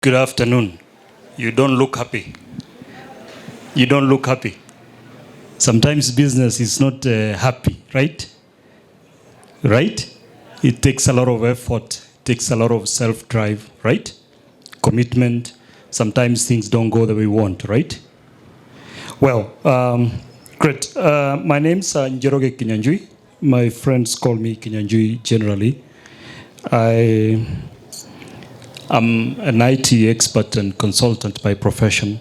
Good afternoon. You don't look happy. You don't look happy. Sometimes business is not happy, right? Right? It takes a lot of effort, it takes a lot of self-drive, right? Commitment. Sometimes things don't go the way we want, right? Well, great. My name's Njoroge Kinyanjui. My friends call me Kinyanjui generally. I'm an IT expert and consultant by profession,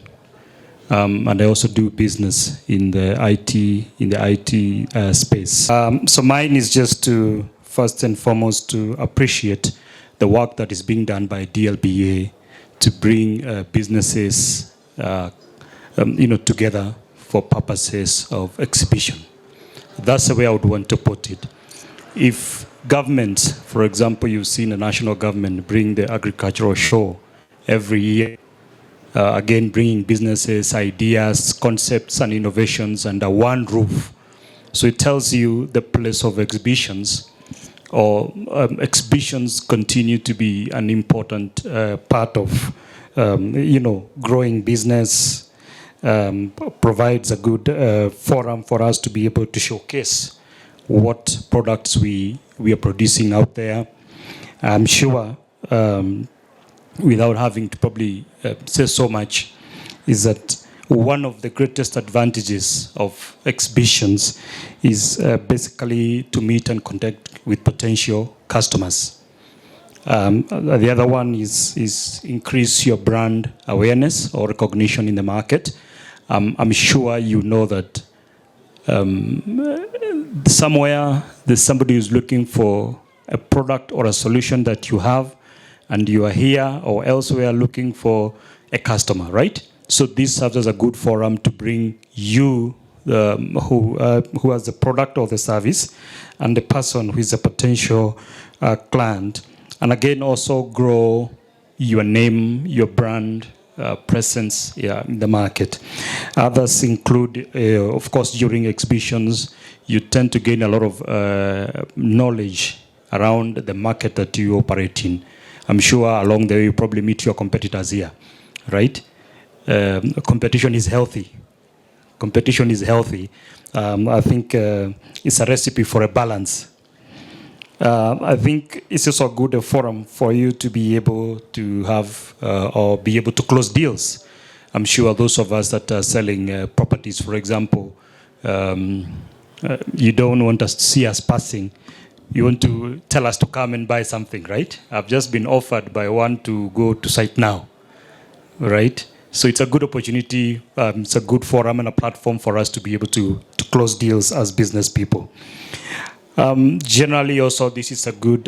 and I also do business in the IT space. So mine is just to first and foremost to appreciate the work that is being done by DLBA to bring businesses, together for purposes of exhibition. That's the way I would want to put it. If governments, for example, you've seen the national government bring the agricultural show every year, again, bringing businesses, ideas, concepts, and innovations under one roof. So it tells you the place of exhibitions, or exhibitions continue to be an important part of, growing business, provides a good forum for us to be able to showcase what products we are producing out there. I'm sure, without having to probably say so much, is that one of the greatest advantages of exhibitions is basically to meet and connect with potential customers. The other one is increase your brand awareness or recognition in the market. I'm sure you know that somewhere there's somebody who's looking for a product or a solution that you have, and you are here or elsewhere looking for a customer, right? So this serves as a good forum to bring you who has the product or the service, and the person who is a potential client, and again also grow your name, your brand presence in the market. Others include, of course, during exhibitions, you tend to gain a lot of knowledge around the market that you operate in. I'm sure along the way you probably meet your competitors here, right? Competition is healthy. Competition is healthy. I think it's a recipe for a balance. I think it's also a good forum for you to be able to have or be able to close deals. I'm sure those of us that are selling properties, for example, you don't want to see us passing. You want to tell us to come and buy something, right? I've just been offered by one to go to site now, right? So it's a good opportunity. It's a good forum and a platform for us to be able to close deals as business people. Generally, also, this is a good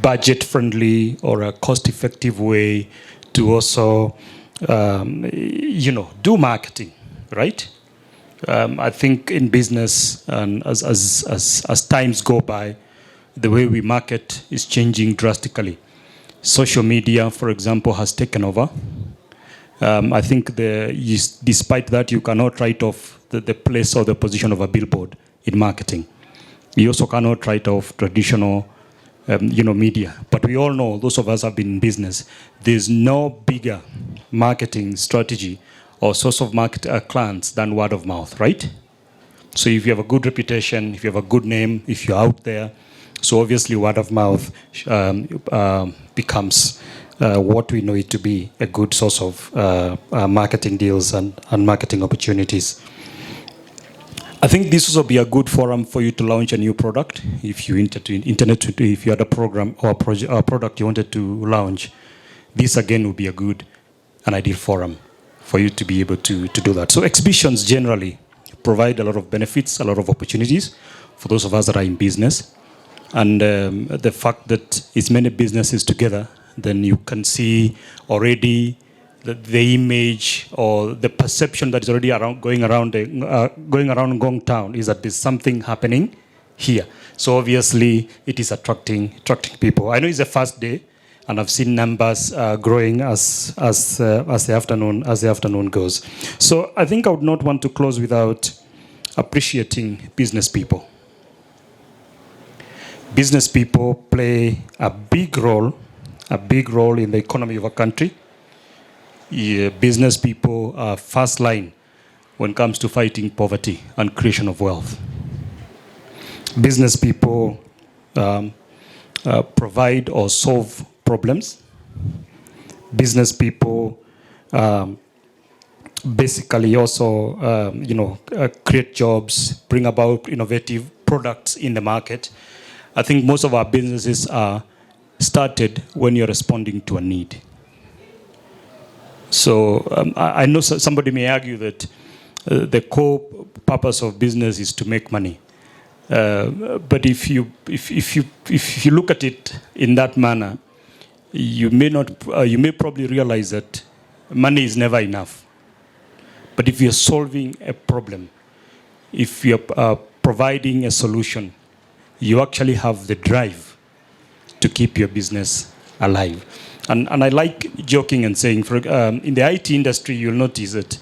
budget-friendly or a cost-effective way to also, do marketing, right? I think in business, and as times go by, the way we market is changing drastically. Social media, for example, has taken over. I think despite that, you cannot write off the place or the position of a billboard in marketing. You also cannot write off traditional, media. But we all know, those of us have been in business, there's no bigger marketing strategy or source of market clients than word of mouth, right? So if you have a good reputation, if you have a good name, if you're out there, so obviously word of mouth becomes what we know it to be, a good source of marketing deals and marketing opportunities. I think this will be a good forum for you to launch a new product. If you if you had a program or a product you wanted to launch, this again would be a good and ideal forum for you to be able to do that. So exhibitions generally provide a lot of benefits, a lot of opportunities for those of us that are in business. And the fact that it's many businesses together, then you can see already the image or the perception that is already going around Ngong Town is that there's something happening here. So obviously it is attracting people. I know it's the first day, and I've seen numbers growing as the afternoon goes. So I think I would not want to close without appreciating business people. Business people play a big role a big role in the economy of a country. Business people are first line when it comes to fighting poverty and creation of wealth. Business people provide or solve problems. Business people basically also, create jobs, bring about innovative products in the market. I think most of our businesses are started when you're responding to a need. So I know somebody may argue that the core purpose of business is to make money. But if you look at it in that manner, you may probably realize that money is never enough. But if you're solving a problem, if you're providing a solution, you actually have the drive to keep your business alive. And I like joking and saying, in the IT industry, you'll notice that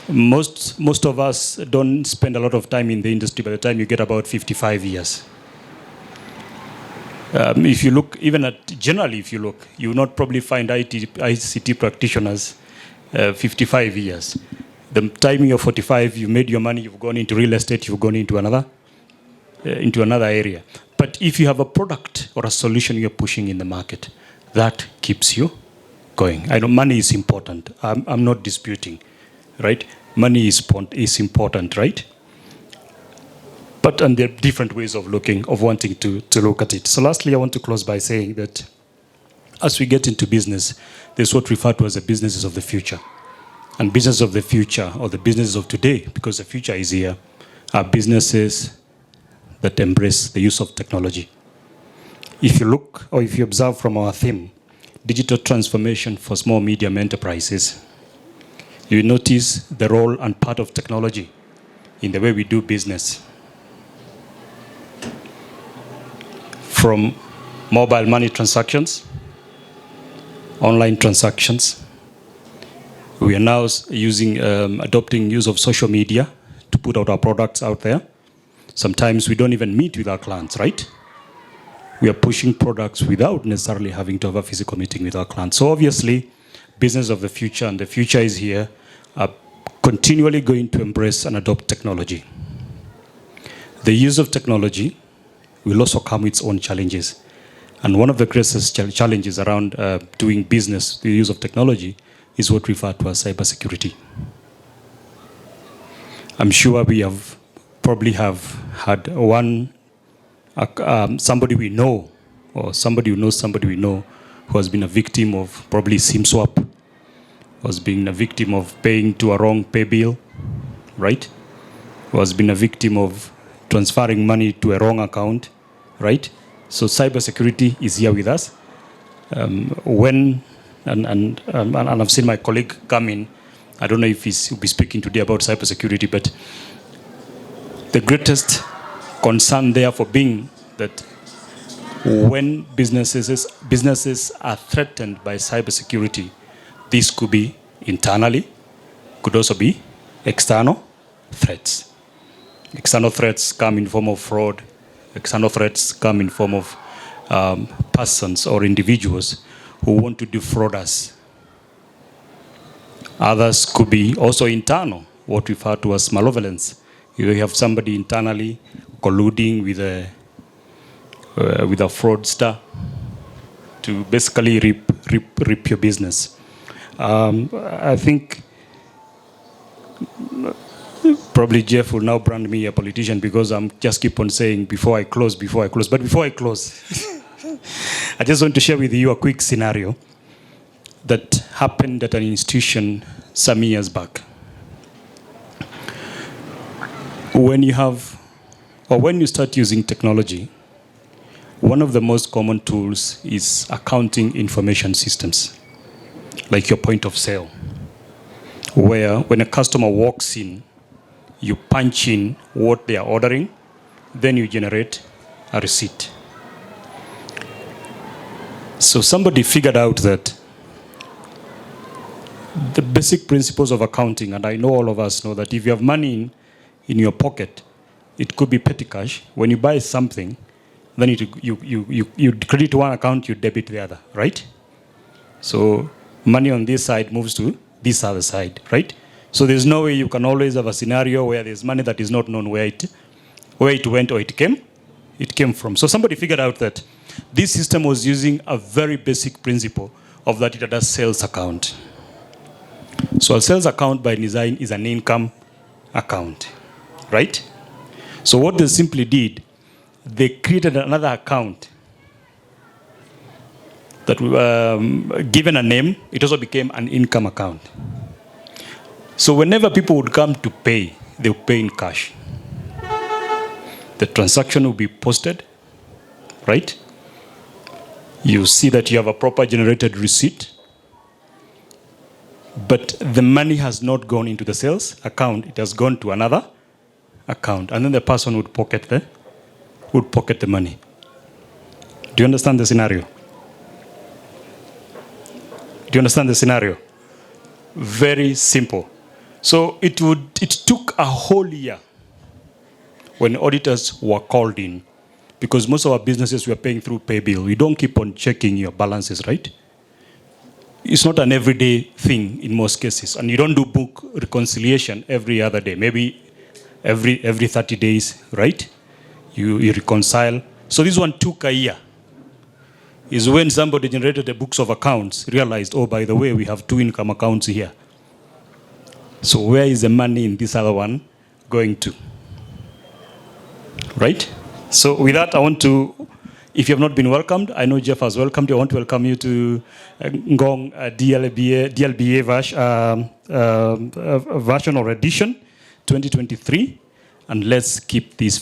most of us don't spend a lot of time in the industry by the time you get about 55 years. If you look, if you look, you will not probably find ICT practitioners 55 years. The time you're 45, you made your money, you've gone into real estate, you've gone into another area. But if you have a product or a solution you're pushing in the market, that keeps you going. I know money is important. I'm not disputing, right? Money is important, right? And there are different ways of wanting to look at it. So lastly, I want to close by saying that as we get into business, there's what referred to as the businesses of the future. And business of the future, or the businesses of today, because the future is here, are businesses that embrace the use of technology. If you look, or if you observe from our theme, digital transformation for small, medium enterprises, you notice the role and part of technology in the way we do business. From mobile money transactions, online transactions, we are now adopting use of social media to put out our products out there. Sometimes we don't even meet with our clients, right? We are pushing products without necessarily having to have a physical meeting with our clients. So obviously, business of the future, and the future is here, are continually going to embrace and adopt technology. The use of technology will also come with its own challenges. And one of the greatest challenges around doing business, the use of technology, is what referred to as cybersecurity. I'm sure we probably have had somebody we know, or somebody who knows somebody we know, who has been a victim of probably SIM swap, who has been a victim of paying to a wrong pay bill, right? Who has been a victim of transferring money to a wrong account, right? So cybersecurity is here with us. And I've seen my colleague come in. I don't know if he'll be speaking today about cybersecurity, but the greatest concern therefore being that when businesses are threatened by cybersecurity, this could be internally, could also be external threats. External threats come in form of fraud. External threats come in form of persons or individuals who want to defraud us. Others could be also internal, what we refer to as malevolence. You have somebody internally colluding with a fraudster to basically rip your business. I think probably Jeff will now brand me a politician because I'm just keep on saying before I close. But before I close, I just want to share with you a quick scenario that happened at an institution some years back. When you start using technology, one of the most common tools is accounting information systems, like your point of sale, where when a customer walks in, you punch in what they are ordering, then you generate a receipt. So somebody figured out that the basic principles of accounting, and I know all of us know that if you have money in your pocket, it could be petty cash. When you buy something, then you credit one account, you debit the other, right? So money on this side moves to this other side, right? So there's no way you can always have a scenario where there's money that is not known where it went or it came from. So somebody figured out that this system was using a very basic principle of that it had a sales account. So a sales account by design is an income account, right? So what they simply did, they created another account that given a name, it also became an income account. So whenever people would come to pay, they would pay in cash. The transaction will be posted, right? You see that you have a proper generated receipt, but the money has not gone into the sales account, it has gone to another account, and then the person would pocket the money. Do you understand the scenario? Do you understand the scenario? Very simple. So it took a whole year when auditors were called in, because most of our businesses were paying through pay bill. We don't keep on checking your balances, right? It's not an everyday thing in most cases, and you don't do book reconciliation every other day. Maybe every 30 days, right? You reconcile. So this one took a year. Is when somebody generated the books of accounts, realized, oh, by the way, we have 2 income accounts here. So where is the money in this other one going to? Right? So with that, I want to, if you have not been welcomed, I know Jeff has welcomed you. I want to welcome you to Ngong DLBA version or edition 2023. And let's keep this